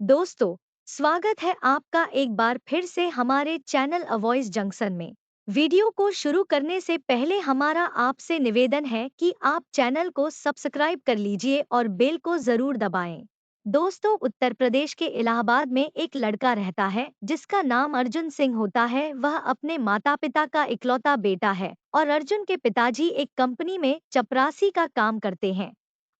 दोस्तों, स्वागत है आपका एक बार फिर से हमारे चैनल अ वॉइस जंक्शन में। वीडियो को शुरू करने से पहले हमारा आपसे निवेदन है कि आप चैनल को सब्सक्राइब कर लीजिए और बेल को जरूर दबाएं। दोस्तों, उत्तर प्रदेश के इलाहाबाद में एक लड़का रहता है जिसका नाम अर्जुन सिंह होता है। वह अपने माता पिता का इकलौता बेटा है और अर्जुन के पिताजी एक कंपनी में चपरासी का काम करते हैं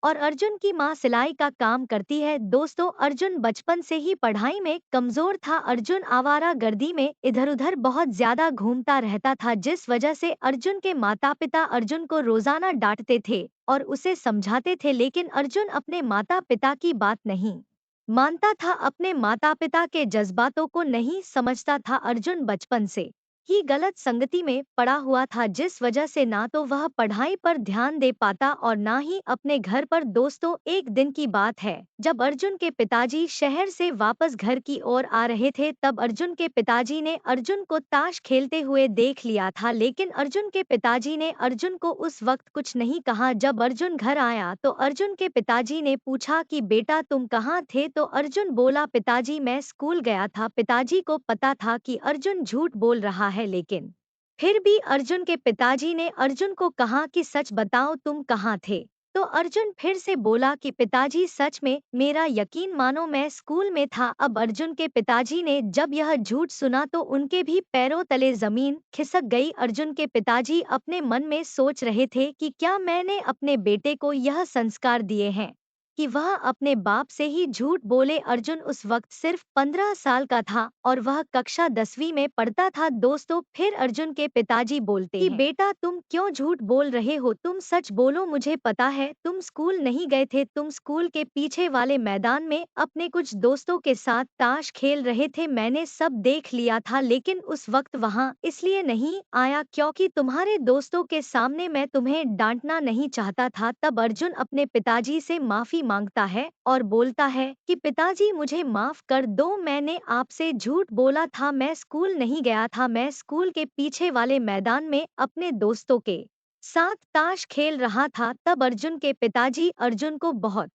और अर्जुन की माँ सिलाई का काम करती है। दोस्तों, अर्जुन बचपन से ही पढ़ाई में कमजोर था। अर्जुन आवारागर्दी में इधर-उधर बहुत ज्यादा घूमता रहता था, जिस वजह से अर्जुन के माता-पिता अर्जुन को रोजाना डांटते थे और उसे समझाते थे, लेकिन अर्जुन अपने माता-पिता की बात नहीं मानता था। अपने माता-पिता के जज्बातों को नहीं समझता था। अर्जुन बचपन से ही गलत संगति में पड़ा हुआ था, जिस वजह से ना तो वह पढ़ाई पर ध्यान दे पाता और ना ही अपने घर पर। दोस्तों, एक दिन की बात है जब अर्जुन के पिताजी शहर से वापस घर की ओर आ रहे थे, तब अर्जुन के पिताजी ने अर्जुन को ताश खेलते हुए देख लिया था, लेकिन अर्जुन के पिताजी ने अर्जुन को उस वक्त कुछ नहीं कहा। जब अर्जुन घर आया तो अर्जुन के पिताजी ने पूछा कि बेटा तुम कहाँ थे, तो अर्जुन बोला पिताजी मैं स्कूल गया था। पिताजी को पता था कि अर्जुन झूठ बोल रहा है, लेकिन फिर भी अर्जुन के पिताजी ने अर्जुन को कहा कि सच बताओ तुम कहाँ थे। तो अर्जुन फिर से बोला कि पिताजी सच में मेरा यकीन मानो मैं स्कूल में था। अब अर्जुन के पिताजी ने जब यह झूठ सुना तो उनके भी पैरों तले जमीन खिसक गई। अर्जुन के पिताजी अपने मन में सोच रहे थे कि क्या मैंने अपने बेटे को यह संस्कार दिए हैं कि वह अपने बाप से ही झूठ बोले। अर्जुन उस वक्त सिर्फ 15 साल का था और वह कक्षा 10वीं में पढ़ता था। दोस्तों, फिर अर्जुन के पिताजी बोलते कि बेटा तुम क्यों झूठ बोल रहे हो, तुम सच बोलो। मुझे पता है तुम स्कूल नहीं गए थे, तुम स्कूल के पीछे वाले मैदान में अपने कुछ दोस्तों के साथ ताश खेल रहे थे। मैंने सब देख लिया था, लेकिन उस वक्त वहां इसलिए नहीं आया क्योंकि तुम्हारे दोस्तों के सामने मैं तुम्हें डांटना नहीं चाहता था। तब अर्जुन अपने पिताजी से माफी मांगता है और बोलता है कि पिताजी मुझे माफ कर दो, मैंने आपसे झूठ बोला था, मैं स्कूल नहीं गया था, मैं स्कूल के पीछे वाले मैदान में अपने दोस्तों के साथ ताश खेल रहा था। तब अर्जुन के पिताजी अर्जुन को बहुत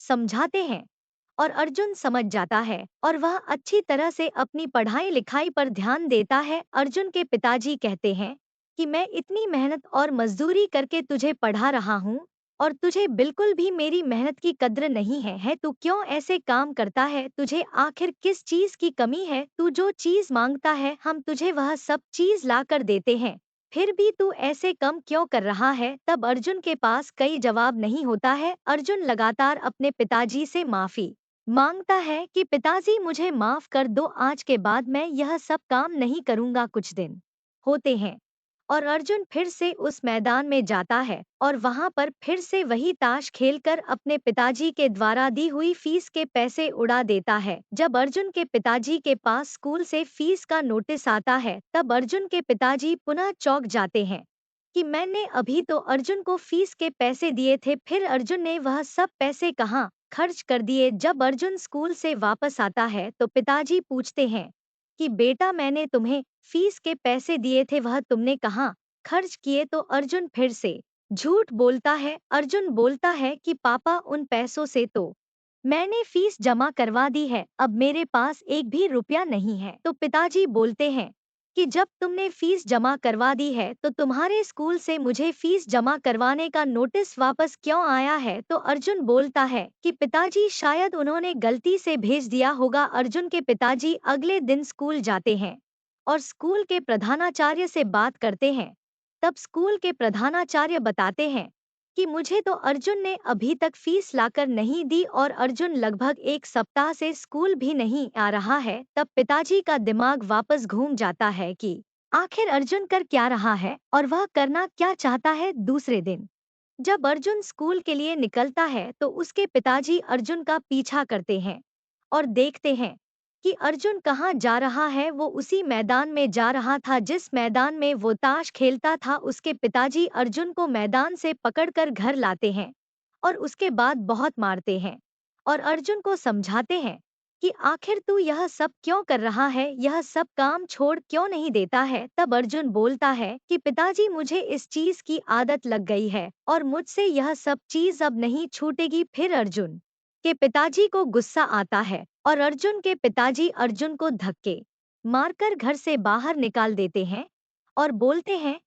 समझाते हैं और अर्जुन समझ जाता है और वह अच्छी तरह से अपनी पढ़ाई लिखाई पर ध्यान देता है। अर्जुन के पिताजी कहते हैं कि मैं इतनी मेहनत और मजदूरी करके तुझे पढ़ा रहा हूँ और तुझे बिल्कुल भी मेरी मेहनत की कद्र नहीं है तू क्यों ऐसे काम करता है, तुझे आखिर किस चीज की कमी है, तू जो चीज मांगता है हम तुझे वह सब चीज ला कर देते हैं, फिर भी तू ऐसे कम क्यों कर रहा है। तब अर्जुन के पास कई जवाब नहीं होता है। अर्जुन लगातार अपने पिताजी से माफी मांगता है कि पिताजी मुझे माफ कर दो, आज के बाद मैं यह सब काम नहीं करूंगा। कुछ दिन होते हैं और अर्जुन फिर से उस मैदान में जाता है और वहां पर फिर से वही ताश खेलकर अपने पिताजी के द्वारा दी हुई फीस के पैसे उड़ा देता है। जब अर्जुन के पिताजी के पास स्कूल से फीस का नोटिस आता है, तब अर्जुन के पिताजी पुनः चौंक जाते हैं कि मैंने अभी तो अर्जुन को फीस के पैसे दिए थे, फिर अर्जुन ने वह सब पैसे कहाँ खर्च कर दिए। जब अर्जुन स्कूल से वापस आता है तो पिताजी पूछते हैं कि बेटा मैंने तुम्हें फीस के पैसे दिए थे, वह तुमने कहाँ खर्च किए। तो अर्जुन फिर से झूठ बोलता है। अर्जुन बोलता है कि पापा उन पैसों से तो मैंने फीस जमा करवा दी है, अब मेरे पास एक भी रुपया नहीं है। तो पिताजी बोलते हैं कि जब तुमने फीस जमा करवा दी है तो तुम्हारे स्कूल से मुझे फीस जमा करवाने का नोटिस वापस क्यों आया है। तो अर्जुन बोलता है कि पिताजी शायद उन्होंने गलती से भेज दिया होगा। अर्जुन के पिताजी अगले दिन स्कूल जाते हैं और स्कूल के प्रधानाचार्य से बात करते हैं। तब स्कूल के प्रधानाचार्य बताते हैं कि मुझे तो अर्जुन ने अभी तक फीस लाकर नहीं दी और अर्जुन लगभग एक सप्ताह से स्कूल भी नहीं आ रहा है। तब पिताजी का दिमाग वापस घूम जाता है कि आखिर अर्जुन कर क्या रहा है और वह करना क्या चाहता है। दूसरे दिन जब अर्जुन स्कूल के लिए निकलता है तो उसके पिताजी अर्जुन का पीछा करते हैं और देखते हैं कि अर्जुन कहाँ जा रहा है। वो उसी मैदान में जा रहा था जिस मैदान में वो ताश खेलता था। उसके पिताजी अर्जुन को मैदान से पकड़कर घर लाते हैं और उसके बाद बहुत मारते हैं और अर्जुन को समझाते हैं कि आखिर तू यह सब क्यों कर रहा है, यह सब काम छोड़ क्यों नहीं देता है। तब अर्जुन बोलता है कि पिताजी मुझे इस चीज की आदत लग गई है और मुझसे यह सब चीज अब नहीं छूटेगी। फिर अर्जुन के पिताजी को गुस्सा आता है और अर्जुन के पिताजी अर्जुन को धक्के मारकर घर से बाहर निकाल देते हैं और बोलते हैं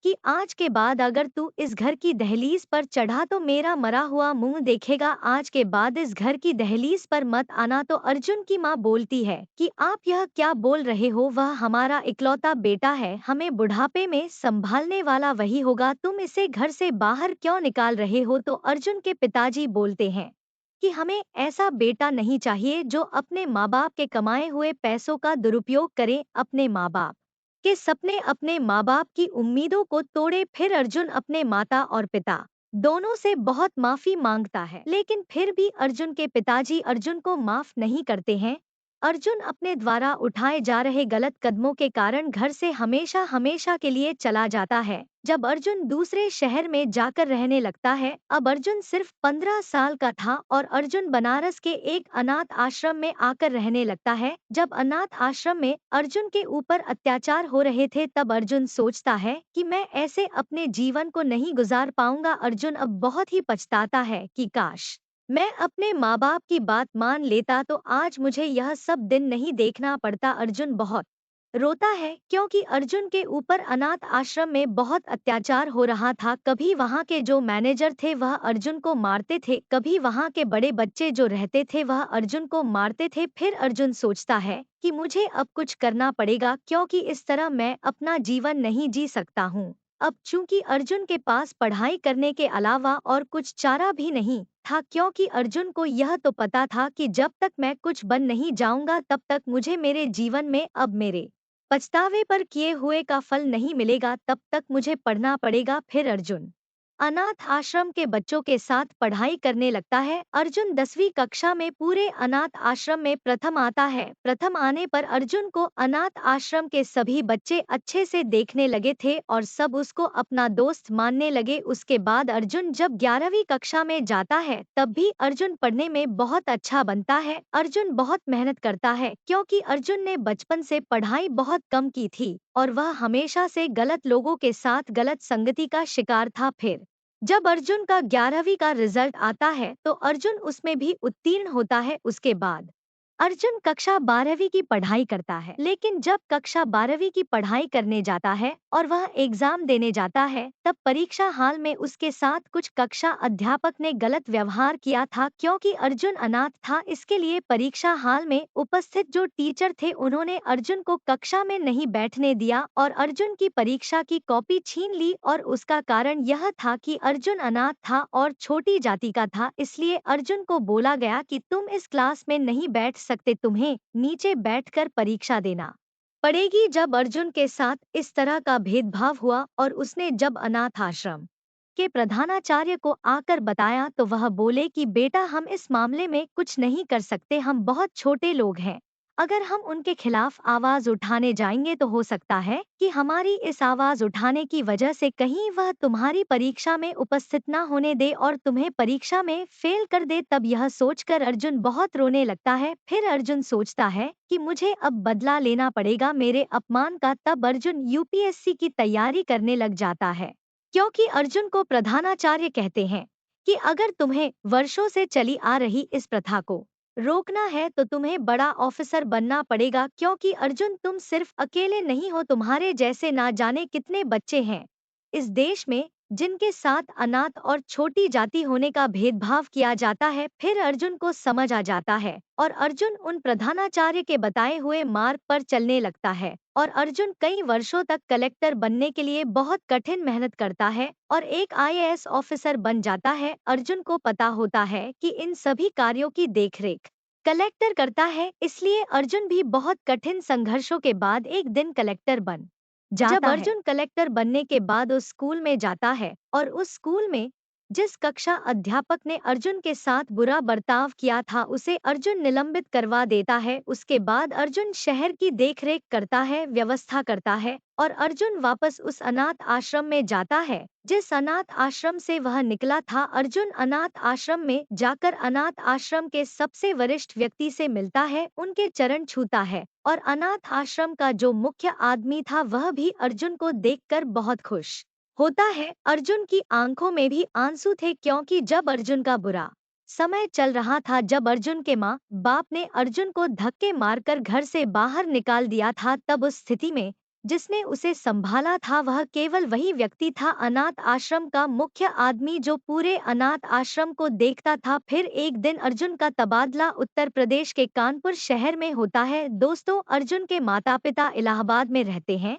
कि आज के बाद अगर तू इस घर की दहलीज पर चढ़ा तो मेरा मरा हुआ मुंह देखेगा, आज के बाद इस घर की दहलीज पर मत आना। तो अर्जुन की माँ बोलती है कि आप यह क्या बोल रहे हो, वह हमारा इकलौता बेटा है, हमें बुढ़ापे में संभालने वाला वही होगा, तुम इसे घर से बाहर क्यों निकाल रहे हो। तो अर्जुन के पिताजी बोलते हैं कि हमें ऐसा बेटा नहीं चाहिए जो अपने माँ बाप के कमाए हुए पैसों का दुरुपयोग करे, अपने माँ बाप के सपने, अपने माँ बाप की उम्मीदों को तोड़े। फिर अर्जुन अपने माता और पिता दोनों से बहुत माफी मांगता है, लेकिन फिर भी अर्जुन के पिताजी अर्जुन को माफ नहीं करते हैं। अर्जुन अपने द्वारा उठाए जा रहे गलत कदमों के कारण घर से हमेशा हमेशा के लिए चला जाता है। जब अर्जुन दूसरे शहर में जाकर रहने लगता है, अब अर्जुन सिर्फ 15 साल का था और अर्जुन बनारस के एक अनाथ आश्रम में आकर रहने लगता है। जब अनाथ आश्रम में अर्जुन के ऊपर अत्याचार हो रहे थे, तब अर्जुन सोचता है कि मैं ऐसे अपने जीवन को नहीं गुजार पाऊंगा। अर्जुन अब बहुत ही पछताता है कि काश मैं अपने माँ बाप की बात मान लेता तो आज मुझे यह सब दिन नहीं देखना पड़ता। अर्जुन बहुत रोता है क्योंकि अर्जुन के ऊपर अनाथ आश्रम में बहुत अत्याचार हो रहा था। कभी वहाँ के जो मैनेजर थे वह अर्जुन को मारते थे, कभी वहाँ के बड़े बच्चे जो रहते थे वह अर्जुन को मारते थे। फिर अर्जुन सोचता है कि मुझे अब कुछ करना पड़ेगा क्योंकि इस तरह मैं अपना जीवन नहीं जी सकता हूँ। अब चूंकि अर्जुन के पास पढ़ाई करने के अलावा और कुछ चारा भी नहीं था, क्योंकि अर्जुन को यह तो पता था कि जब तक मैं कुछ बन नहीं जाऊंगा तब तक मुझे मेरे जीवन में अब मेरे पछतावे पर किए हुए का फल नहीं मिलेगा, तब तक मुझे पढ़ना पड़ेगा। फिर अर्जुन अनाथ आश्रम के बच्चों के साथ पढ़ाई करने लगता है। अर्जुन 10वीं कक्षा में पूरे अनाथ आश्रम में प्रथम आता है। प्रथम आने पर अर्जुन को अनाथ आश्रम के सभी बच्चे अच्छे से देखने लगे थे और सब उसको अपना दोस्त मानने लगे। उसके बाद अर्जुन जब 11वीं कक्षा में जाता है तब भी अर्जुन पढ़ने में बहुत अच्छा बनता है। अर्जुन बहुत मेहनत करता है क्योंकि अर्जुन ने बचपन से पढ़ाई बहुत कम की थी और वह हमेशा से गलत लोगों के साथ गलत संगति का शिकार था। फिर जब अर्जुन का 11वीं का रिजल्ट आता है तो अर्जुन उसमें भी उत्तीर्ण होता है। उसके बाद अर्जुन कक्षा 12वीं की पढ़ाई करता है, लेकिन जब कक्षा 12वीं की पढ़ाई करने जाता है और वह एग्जाम देने जाता है तब परीक्षा हाल में उसके साथ कुछ कक्षा अध्यापक ने गलत व्यवहार किया था। क्योंकि अर्जुन अनाथ था, इसके लिए परीक्षा हाल में उपस्थित जो टीचर थे उन्होंने अर्जुन को कक्षा में नहीं बैठने दिया और अर्जुन की परीक्षा की कॉपी छीन ली। और उसका कारण यह था कि अर्जुन अनाथ था और छोटी जाति का था, इसलिए अर्जुन को बोला गया कि तुम इस क्लास में नहीं बैठ सकते, तुम्हें नीचे बैठकर परीक्षा देना पड़ेगी। जब अर्जुन के साथ इस तरह का भेदभाव हुआ और उसने जब अनाथ आश्रम के प्रधानाचार्य को आकर बताया तो वह बोले कि बेटा हम इस मामले में कुछ नहीं कर सकते, हम बहुत छोटे लोग हैं, अगर हम उनके खिलाफ आवाज उठाने जाएंगे तो हो सकता है कि हमारी इस आवाज उठाने की वजह से कहीं वह तुम्हारी परीक्षा में उपस्थित न होने दे और तुम्हें परीक्षा में फेल कर दे। तब यह सोचकर अर्जुन बहुत रोने लगता है। फिर अर्जुन सोचता है कि मुझे अब बदला लेना पड़ेगा मेरे अपमान का। तब अर्जुन यूपीएससी की तैयारी करने लग जाता है, क्योंकि अर्जुन को प्रधानाचार्य कहते हैं कि अगर तुम्हें वर्षों से चली आ रही इस प्रथा को रोकना है तो तुम्हें बड़ा ऑफिसर बनना पड़ेगा। क्योंकि अर्जुन तुम सिर्फ अकेले नहीं हो, तुम्हारे जैसे ना जाने कितने बच्चे हैं इस देश में जिनके साथ अनाथ और छोटी जाति होने का भेदभाव किया जाता है। फिर अर्जुन को समझ आ जाता है और अर्जुन उन प्रधानाचार्य के बताए हुए मार्ग पर चलने लगता है और अर्जुन कई वर्षों तक कलेक्टर बनने के लिए बहुत कठिन मेहनत करता है और एक आईएएस ऑफिसर बन जाता है। अर्जुन को पता होता है कि इन सभी कार्यों की देखरेख कलेक्टर करता है, इसलिए अर्जुन भी बहुत कठिन संघर्षों के बाद एक दिन कलेक्टर बन जाता है। जब अर्जुन कलेक्टर बनने के बाद उस स्कूल में जाता है और उस स्कूल में जिस कक्षा अध्यापक ने अर्जुन के साथ बुरा बर्ताव किया था उसे अर्जुन निलंबित करवा देता है। उसके बाद अर्जुन शहर की देखरेख करता है, व्यवस्था करता है और अर्जुन वापस उस अनाथ आश्रम में जाता है जिस अनाथ आश्रम से वह निकला था। अर्जुन अनाथ आश्रम में जाकर अनाथ आश्रम के सबसे वरिष्ठ व्यक्ति से मिलता है, उनके चरण छूता है और अनाथ आश्रम का जो मुख्य आदमी था वह भी अर्जुन को देखकर बहुत खुश होता है। अर्जुन की आंखों में भी आंसू थे क्योंकि जब अर्जुन का बुरा समय चल रहा था जब अर्जुन के माँ बाप ने अर्जुन को धक्के मारकर घर से बाहर निकाल दिया था। तब उस स्थिति में जिसने उसे संभाला था वह केवल वही व्यक्ति था, अनाथ आश्रम का मुख्य आदमी जो पूरे अनाथ आश्रम को देखता था। फिर एक दिन अर्जुन का तबादला उत्तर प्रदेश के कानपुर शहर में होता है। दोस्तों, अर्जुन के माता पिता इलाहाबाद में रहते हैं।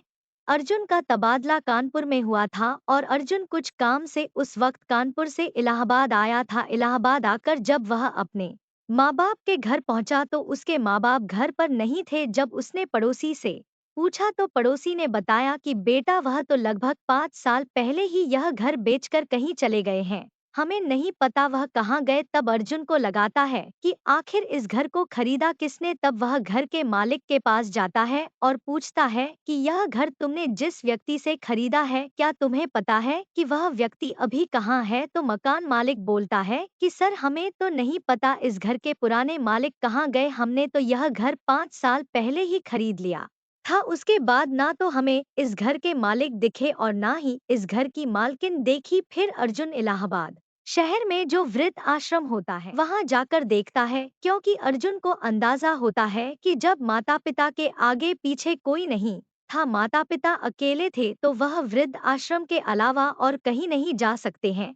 अर्जुन का तबादला कानपुर में हुआ था और अर्जुन कुछ काम से उस वक्त कानपुर से इलाहाबाद आया था। इलाहाबाद आकर जब वह अपने माँ बाप के घर पहुंचा तो उसके माँ बाप घर पर नहीं थे। जब उसने पड़ोसी से पूछा तो पड़ोसी ने बताया कि बेटा वह तो लगभग 5 साल पहले ही यह घर बेचकर कहीं चले गए हैं, हमें नहीं पता वह कहाँ गए। तब अर्जुन को लगाता है कि आखिर इस घर को खरीदा किसने। तब वह घर के मालिक के पास जाता है और पूछता है कि यह घर तुमने जिस व्यक्ति से खरीदा है क्या तुम्हें पता है कि वह व्यक्ति अभी कहाँ है। तो मकान मालिक बोलता है कि सर हमें तो नहीं पता इस घर के पुराने मालिक कहाँ गए, हमने तो यह घर 5 साल पहले ही खरीद लिया था। उसके बाद ना तो हमें इस घर के मालिक दिखे और ना ही इस घर की मालकिन देखी। फिर अर्जुन इलाहाबाद शहर में जो वृद्ध आश्रम होता है वहां जाकर देखता है, क्योंकि अर्जुन को अंदाजा होता है कि जब माता पिता के आगे पीछे कोई नहीं था, माता पिता अकेले थे, तो वह वृद्ध आश्रम के अलावा और कहीं नहीं जा सकते हैं।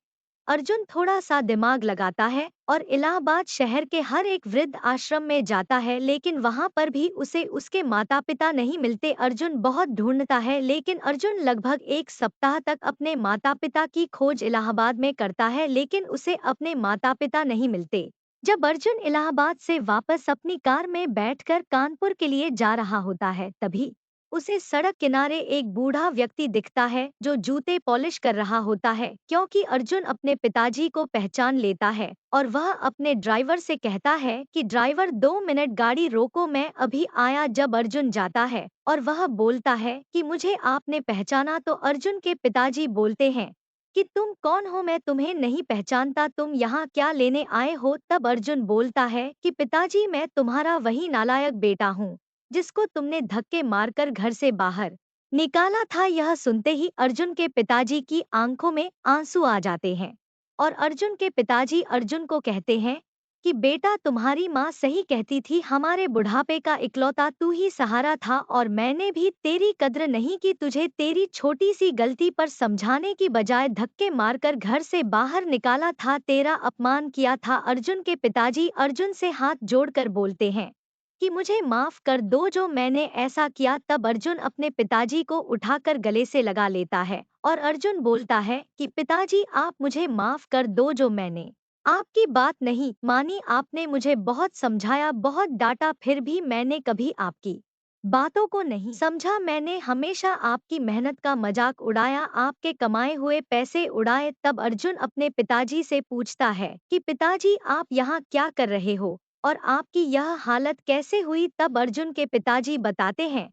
अर्जुन थोड़ा सा दिमाग लगाता है और इलाहाबाद शहर के हर एक वृद्ध आश्रम में जाता है, लेकिन वहां पर भी उसे उसके माता पिता नहीं मिलते। अर्जुन बहुत ढूंढता है, लेकिन अर्जुन लगभग 1 सप्ताह तक अपने माता पिता की खोज इलाहाबाद में करता है, लेकिन उसे अपने माता पिता नहीं मिलते। जब अर्जुन इलाहाबाद से वापस अपनी कार में बैठकर कानपुर के लिए जा रहा होता है, तभी उसे सड़क किनारे एक बूढ़ा व्यक्ति दिखता है जो जूते पॉलिश कर रहा होता है। क्योंकि अर्जुन अपने पिताजी को पहचान लेता है और वह अपने ड्राइवर से कहता है कि ड्राइवर 2 मिनट गाड़ी रोको, मैं अभी आया। जब अर्जुन जाता है और वह बोलता है कि मुझे आपने पहचाना, तो अर्जुन के पिताजी बोलते हैं कि तुम कौन हो, मैं तुम्हें नहीं पहचानता, तुम यहाँ क्या लेने आए हो। तब अर्जुन बोलता है कि पिताजी मैं तुम्हारा वही नालायक बेटा हूँ जिसको तुमने धक्के मारकर घर से बाहर निकाला था। यह सुनते ही अर्जुन के पिताजी की आंखों में आंसू आ जाते हैं और अर्जुन के पिताजी अर्जुन को कहते हैं कि बेटा तुम्हारी माँ सही कहती थी, हमारे बुढ़ापे का इकलौता तू ही सहारा था और मैंने भी तेरी कद्र नहीं की, तुझे तेरी छोटी सी गलती पर समझाने की बजाय धक्के मारकर घर से बाहर निकाला था, तेरा अपमान किया था। अर्जुन के पिताजी अर्जुन से हाथ जोड़कर बोलते हैं कि मुझे माफ कर दो जो मैंने ऐसा किया। तब अर्जुन अपने पिताजी को उठाकर गले से लगा लेता है और अर्जुन बोलता है कि पिताजी आप मुझे माफ कर दो जो मैंने आपकी बात नहीं मानी, आपने मुझे बहुत समझाया, बहुत डांटा, फिर भी मैंने कभी आपकी बातों को नहीं समझा, मैंने हमेशा आपकी मेहनत का मजाक उड़ाया, आपके कमाए हुए पैसे उड़ाए। तब अर्जुन अपने पिताजी से पूछता है कि पिताजी आप यहाँ क्या कर रहे हो और आपकी यह हालत कैसे हुई। तब अर्जुन के पिताजी बताते हैं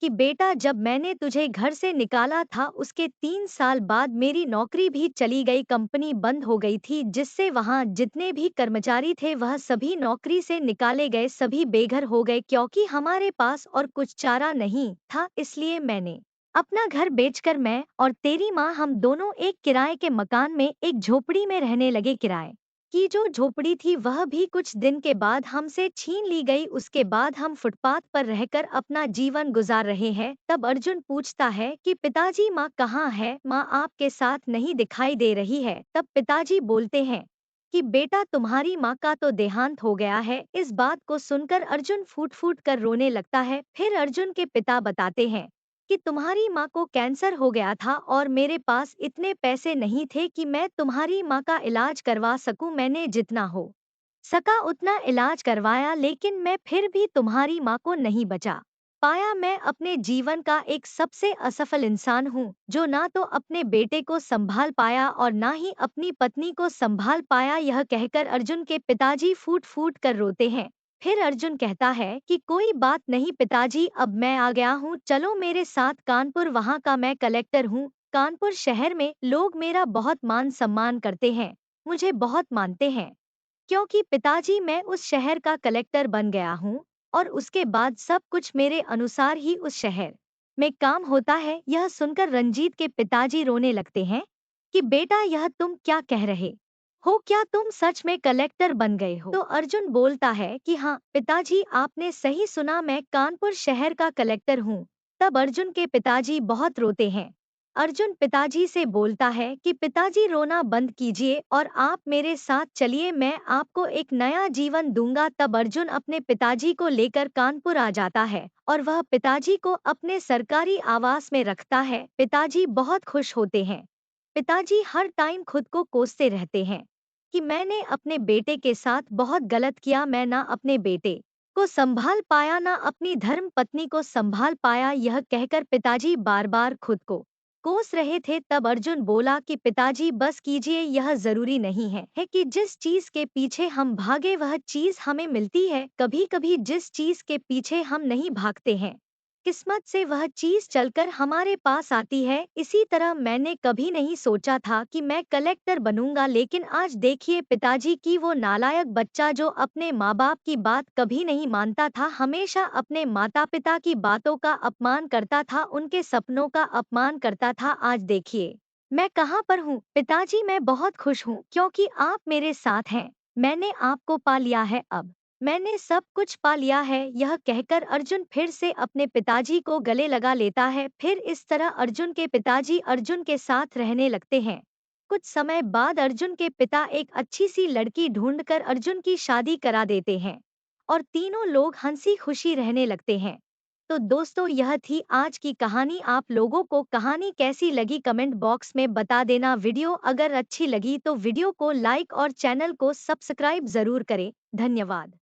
कि बेटा जब मैंने तुझे घर से निकाला था उसके 3 साल बाद मेरी नौकरी भी चली गई, कंपनी बंद हो गई थी, जिससे वहां जितने भी कर्मचारी थे वह सभी नौकरी से निकाले गए, सभी बेघर हो गए, क्योंकि हमारे पास और कुछ चारा नहीं था। इसलिए मैंने अपना घर बेचकर मैं और तेरी माँ हम दोनों एक किराए के मकान में एक झोपड़ी में रहने लगे। किराए की जो झोपड़ी थी वह भी कुछ दिन के बाद हमसे छीन ली गई, उसके बाद हम फुटपाथ पर रहकर अपना जीवन गुजार रहे हैं। तब अर्जुन पूछता है कि पिताजी माँ कहाँ है, माँ आपके साथ नहीं दिखाई दे रही है। तब पिताजी बोलते हैं कि बेटा तुम्हारी माँ का तो देहांत हो गया है। इस बात को सुनकर अर्जुन फूट फूट कर रोने लगता है। फिर अर्जुन के पिता बताते हैं कि तुम्हारी माँ को कैंसर हो गया था और मेरे पास इतने पैसे नहीं थे कि मैं तुम्हारी माँ का इलाज करवा सकूं, मैंने जितना हो सका उतना इलाज करवाया, लेकिन मैं फिर भी तुम्हारी माँ को नहीं बचा पाया। मैं अपने जीवन का एक सबसे असफल इंसान हूँ जो ना तो अपने बेटे को संभाल पाया और ना ही अपनी पत्नी को संभाल पाया। यह कहकर अर्जुन के पिताजी फूट फूट कर रोते हैं। फिर अर्जुन कहता है कि कोई बात नहीं पिताजी, अब मैं आ गया हूँ, चलो मेरे साथ कानपुर, वहाँ का मैं कलेक्टर हूँ। कानपुर शहर में लोग मेरा बहुत मान सम्मान करते हैं, मुझे बहुत मानते हैं, क्योंकि पिताजी मैं उस शहर का कलेक्टर बन गया हूँ और उसके बाद सब कुछ मेरे अनुसार ही उस शहर में काम होता है। यह सुनकर रंजीत के पिताजी रोने लगते हैं कि बेटा यह तुम क्या कह रहे हो क्या तुम सच में कलेक्टर बन गए हो? तो अर्जुन बोलता है कि हाँ पिताजी, आपने सही सुना, मैं कानपुर शहर का कलेक्टर हूँ। तब अर्जुन के पिताजी बहुत रोते हैं। अर्जुन पिताजी से बोलता है कि पिताजी रोना बंद कीजिए और आप मेरे साथ चलिए, मैं आपको एक नया जीवन दूंगा। तब अर्जुन अपने पिताजी को लेकर कानपुर आ जाता है और वह पिताजी को अपने सरकारी आवास में रखता है। पिताजी बहुत खुश होते हैं। पिताजी हर टाइम खुद को कोसते रहते हैं कि मैंने अपने बेटे के साथ बहुत गलत किया, मैं ना अपने बेटे को संभाल पाया ना अपनी धर्म पत्नी को संभाल पाया। यह कहकर पिताजी बार बार खुद को कोस रहे थे। तब अर्जुन बोला कि पिताजी बस कीजिए, यह जरूरी नहीं है कि जिस चीज के पीछे हम भागे वह चीज हमें मिलती है। कभी कभी जिस चीज के पीछे हम नहीं भागते हैं, किस्मत से वह चीज चलकर हमारे पास आती है। इसी तरह मैंने कभी नहीं सोचा था कि मैं कलेक्टर बनूंगा, लेकिन आज देखिए पिताजी की वो नालायक बच्चा जो अपने माँ बाप की बात कभी नहीं मानता था, हमेशा अपने माता पिता की बातों का अपमान करता था, उनके सपनों का अपमान करता था। आज देखिए मैं कहाँ पर हूँ। पिताजी मैं बहुत खुश हूँ क्योंकि आप मेरे साथ हैं। मैंने आपको पा लिया है, अब मैंने सब कुछ पा लिया है। यह कहकर अर्जुन फिर से अपने पिताजी को गले लगा लेता है। फिर इस तरह अर्जुन के पिताजी अर्जुन के साथ रहने लगते हैं। कुछ समय बाद अर्जुन के पिता एक अच्छी सी लड़की ढूंढकर अर्जुन की शादी करा देते हैं और तीनों लोग हंसी खुशी रहने लगते हैं। तो दोस्तों, यह थी आज की कहानी। आप लोगों को कहानी कैसी लगी कमेंट बॉक्स में बता देना। वीडियो अगर अच्छी लगी तो वीडियो को लाइक और चैनल को सब्सक्राइब जरूर करें। धन्यवाद।